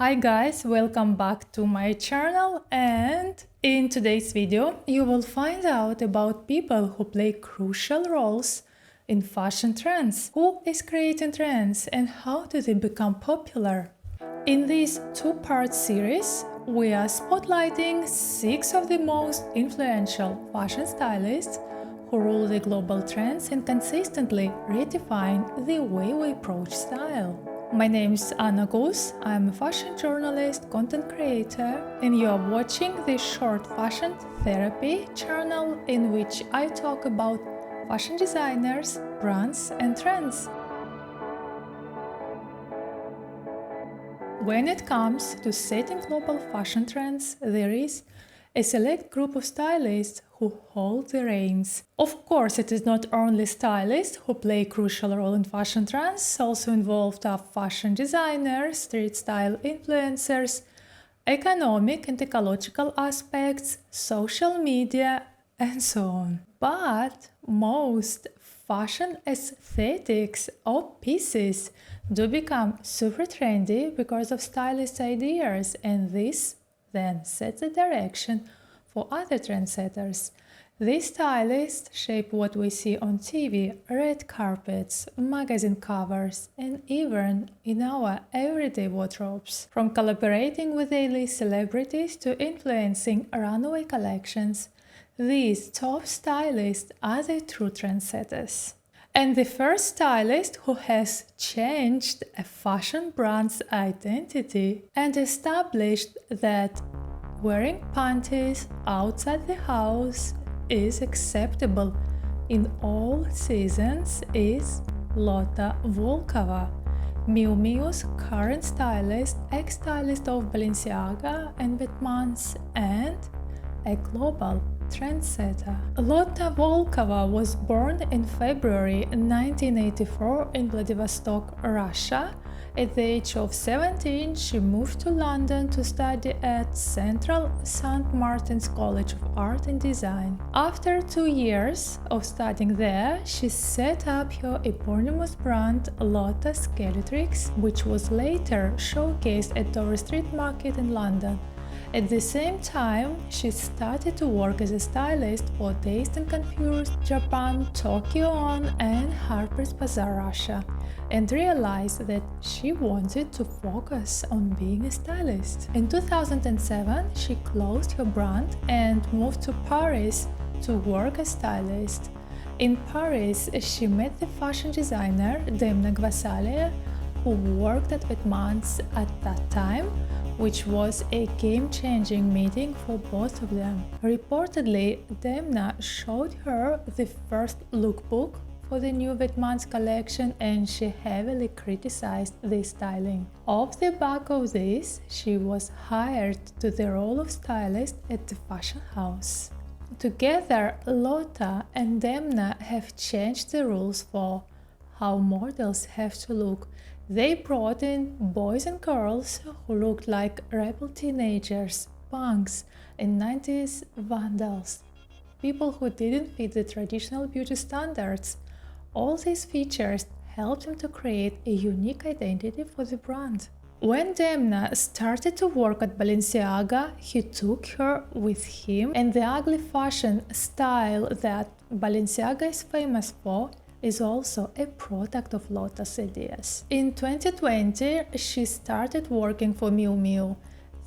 Hi guys, welcome back to my channel, and in today's video you will find out about people who play crucial roles in fashion trends. Who is creating trends and how do they become popular? In this two-part series, we are spotlighting 6 of the most influential fashion stylists who rule the global trends and consistently redefine the way we approach style. My name is Anna Gus, I'm a fashion journalist, content creator, and you are watching the short fashion therapy channel in which I talk about fashion designers, brands, and trends. When it comes to setting global fashion trends, there is a select group of stylists who hold the reins. Of course, it is not only stylists who play a crucial role in fashion trends, also involved are fashion designers, street style influencers, economic and ecological aspects, social media, and so on. But most fashion aesthetics or pieces do become super trendy because of stylist ideas, and this then sets the direction for other trendsetters. These stylists shape what we see on TV, red carpets, magazine covers, and even in our everyday wardrobes. From collaborating with A-list celebrities to influencing runway collections, these top stylists are the true trendsetters. And the first stylist who has changed a fashion brand's identity and established that wearing panties outside the house is acceptable in all seasons is Lotta Volkova, Miu Miu's current stylist, ex-stylist of Balenciaga and Vetements, and a global trendsetter. Lotta Volkova was born in February 1984 in Vladivostok, Russia. At the age of 17, she moved to London to study at Central St. Martin's College of Art and Design. After 2 years of studying there, she set up her eponymous brand Lotta Skeletrix, which was later showcased at Dover Street Market in London. At the same time, she started to work as a stylist for Dazed and Confused Japan, Tokyo On, and Harper's Bazaar Russia, and realized that she wanted to focus on being a stylist. In 2007, she closed her brand and moved to Paris to work as stylist. In Paris, she met the fashion designer Demna Gvasalia, who worked at Vetements at that time, which was a game-changing meeting for both of them. Reportedly, Demna showed her the first lookbook for the new Vetements collection, and she heavily criticized the styling. Off the back of this, she was hired to the role of stylist at the fashion house. Together, Lotta and Demna have changed the rules for how models have to look. They brought in boys and girls who looked like rebel teenagers, punks, and 90s vandals, people who didn't fit the traditional beauty standards. All these features helped him to create a unique identity for the brand. When Demna started to work at Balenciaga, he took her with him, and the ugly fashion style that Balenciaga is famous for is also a product of Lotta's ideas. In 2020, she started working for Miu Miu.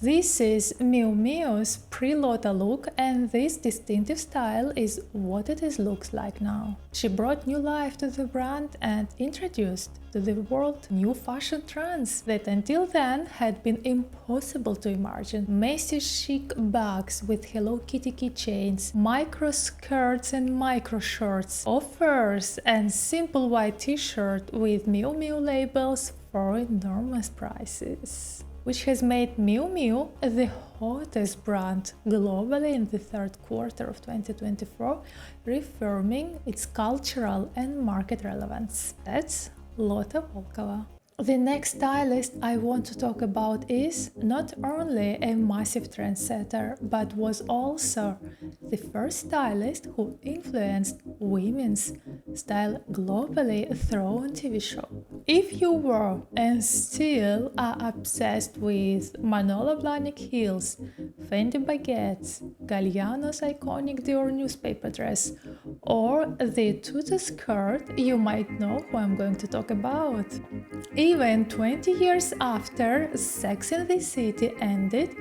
This is Miu Miu's pre-Lotta look, and this distinctive style is what it looks like now. She brought new life to the brand and introduced to the world new fashion trends that until then had been impossible to imagine. Messy chic bags with Hello Kitty keychains, micro skirts and micro shorts, offers, and simple white t-shirt with Miu Miu labels for enormous prices, which has made Miu Miu the hottest brand globally in the third quarter of 2024, reaffirming its cultural and market relevance. That's Lotta Volkova. The next stylist I want to talk about is not only a massive trendsetter, but was also the first stylist who influenced women's style globally through a TV show. If you were and still are obsessed with Manolo Blahnik heels, Fendi baguettes, Galliano's iconic Dior newspaper dress, or the tutu skirt, you might know who I'm going to talk about. Even 20 years after Sex and the City ended,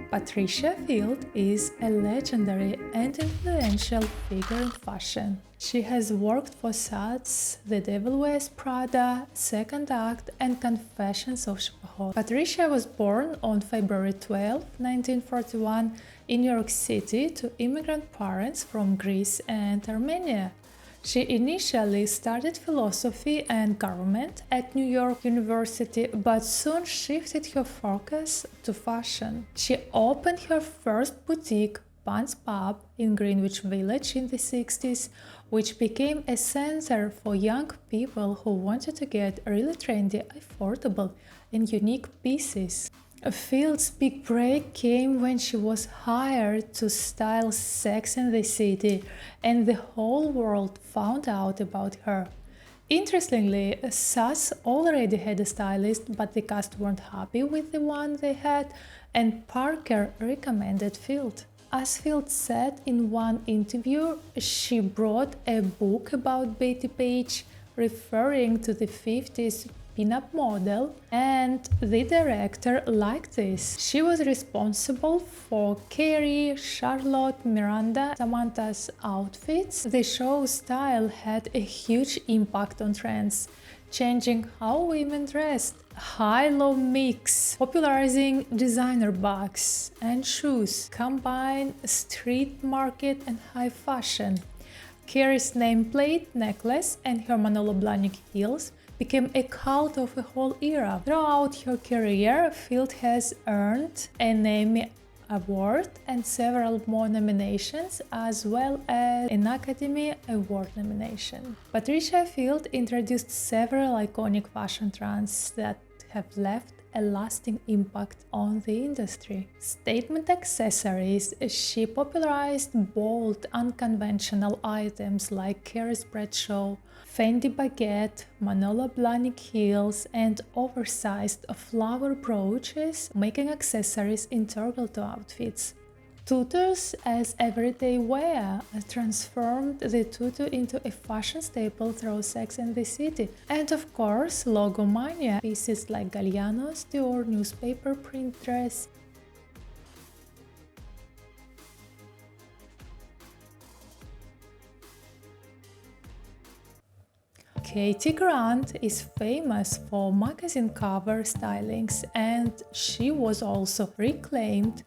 Patricia Field is a legendary and influential figure in fashion. She has worked for such The Devil Wears Prada, Second Act, and Confessions of Shopaholic. Patricia was born on February 12, 1941, in New York City to immigrant parents from Greece and Armenia. She initially studied philosophy and government at New York University, but soon shifted her focus to fashion. She opened her first boutique, Pants Pub, in Greenwich Village in the 60s, which became a center for young people who wanted to get really trendy, affordable, and unique pieces. Field's big break came when she was hired to style Sex and the City, and the whole world found out about her. Interestingly, SAS already had a stylist, but the cast weren't happy with the one they had, and Parker recommended Field. As Field said in one interview, she brought a book about Betty Page, referring to the 50s pin-up model, and the director liked this. She was responsible for Carrie, Charlotte, Miranda, Samantha's outfits. The show's style had a huge impact on trends, changing how women dressed. High-low mix, popularizing designer bags and shoes, combine street market and high fashion. Carrie's nameplate, necklace, and her Manolo Blahnik heels became a cult of a whole era. Throughout her career, Field has earned an Emmy Award and several more nominations, as well as an Academy Award nomination. Patricia Field introduced several iconic fashion trends that have left a lasting impact on the industry. Statement accessories, she popularized bold, unconventional items like Carrie's Bradshaw, Fendi baguette, Manolo Blahnik heels, and oversized flower brooches, making accessories integral to outfits. Tutus as everyday wear transformed the tutu into a fashion staple through Sex and the City. And of course, logomania, pieces like Galliano's Dior newspaper print dress. Katie Grant is famous for magazine cover stylings, and she was also reclaimed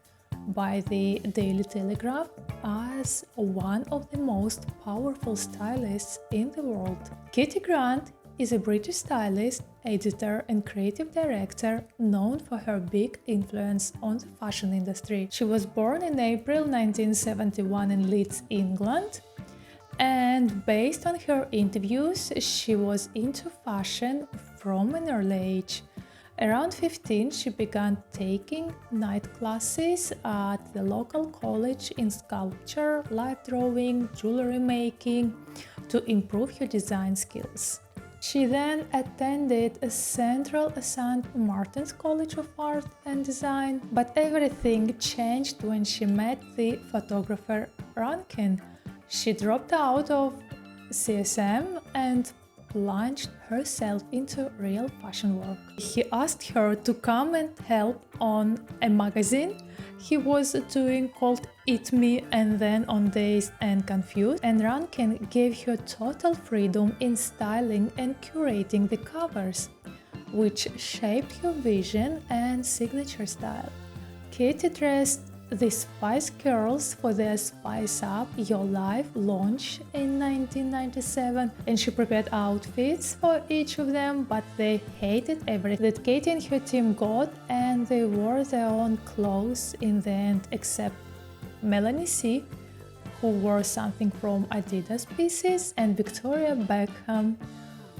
by the Daily Telegraph as one of the most powerful stylists in the world. Katie Grant is a British stylist, editor, and creative director known for her big influence on the fashion industry. She was born in April 1971 in Leeds, England, and based on her interviews, she was into fashion from an early age. Around 15, she began taking night classes at the local college in sculpture, light drawing, jewelry making to improve her design skills. She then attended Central St. Martin's College of Art and Design, but everything changed when she met the photographer Rankin. She dropped out of CSM and plunged herself into real fashion work. He asked her to come and help on a magazine he was doing called Eat Me and then on Dazed and Confused, and Rankin gave her total freedom in styling and curating the covers, which shaped her vision and signature style. Katie dressed the Spice Girls for their Spice Up Your Life launch in 1997, and she prepared outfits for each of them, but they hated everything that Katie and her team got, and they wore their own clothes in the end, except Melanie C, who wore something from Adidas pieces, and Victoria Beckham,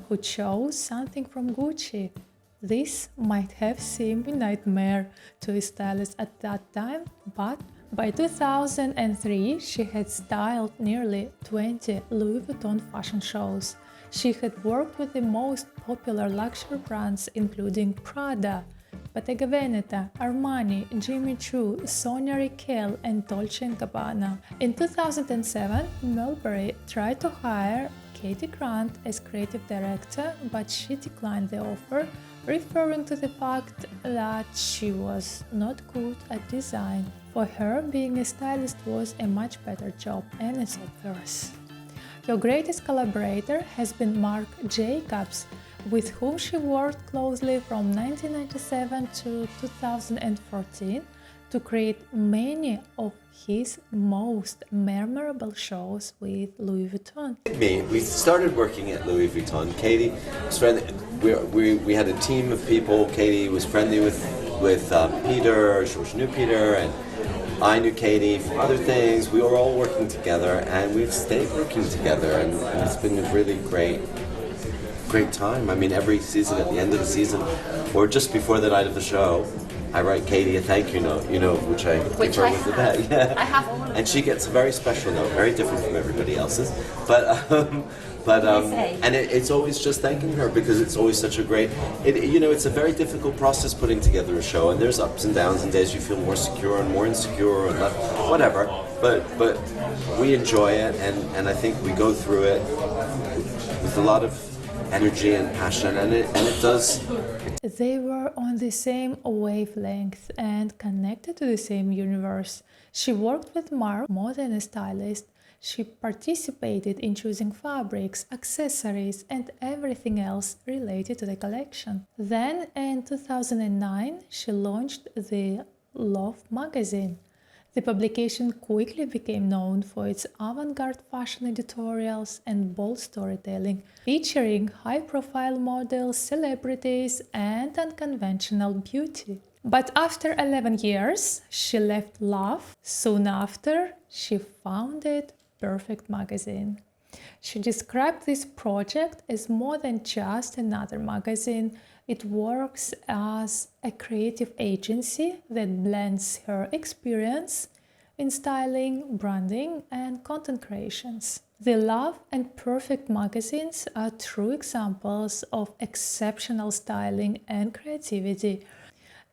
who chose something from Gucci. This might have seemed a nightmare to a stylist at that time, but by 2003 she had styled nearly 20 Louis Vuitton fashion shows. She had worked with the most popular luxury brands including Prada, Bottega Veneta, Armani, Jimmy Choo, Sonia Rykiel and Dolce & Gabbana. In 2007, Mulberry tried to hire Katie Grant as creative director, but she declined the offer, referring to the fact that she was not good at design. For her, being a stylist was a much better job, and it's obvious. Her greatest collaborator has been Marc Jacobs, with whom she worked closely from 1997 to 2014 to create many of his most memorable shows with Louis Vuitton. We started working at Louis Vuitton. Katie was friendly. We had a team of people. Katie was friendly with Peter. She knew Peter, and I knew Katie from other things. We were all working together, and we've stayed working together, and it's been a really great time. I mean, every season, at the end of the season, or just before the night of the show, I write Katie a thank you note, which I give her with the bag. Yeah. I have all of them. And she gets a very special note, very different from everybody else's. And it's always just thanking her, because it's always such a great. It's a very difficult process putting together a show, and there's ups and downs, and days you feel more secure and more insecure, and whatever. But we enjoy it, and I think we go through it with a lot of energy and passion, and it does. They were on the same wavelength and connected to the same universe. She worked with Marc more than a stylist. She participated in choosing fabrics, accessories, and everything else related to the collection. Then, in 2009, she launched the Love magazine. The publication quickly became known for its avant-garde fashion editorials and bold storytelling, featuring high-profile models, celebrities, and unconventional beauty. But after 11 years, she left Love. Soon after, she founded Perfect magazine. She described this project as more than just another magazine. It works as a creative agency that blends her experience in styling, branding, and content creations. The Love and Perfect magazines are true examples of exceptional styling and creativity.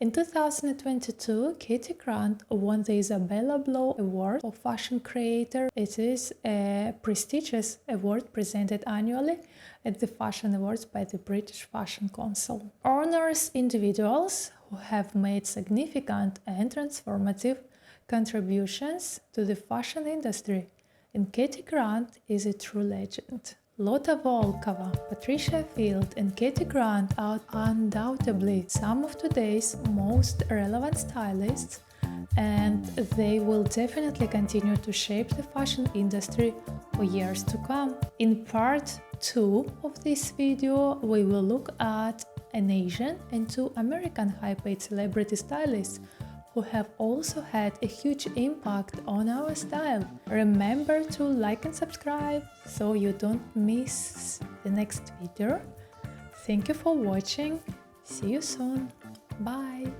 In 2022, Katie Grant won the Isabella Blow Award for Fashion Creator. It is a prestigious award presented annually at the Fashion Awards by the British Fashion Council. Honors individuals who have made significant and transformative contributions to the fashion industry, and Katie Grant is a true legend. Lotta Volkova, Patricia and Katie Grant are undoubtedly some of today's most relevant stylists, and they will definitely continue to shape the fashion industry for years to come. In part 2 of this video, we will look at an Asian and 2 American high-paid celebrity stylists who have also had a huge impact on our style. Remember to like and subscribe so you don't miss the next video. Thank you for watching. See you soon. Bye.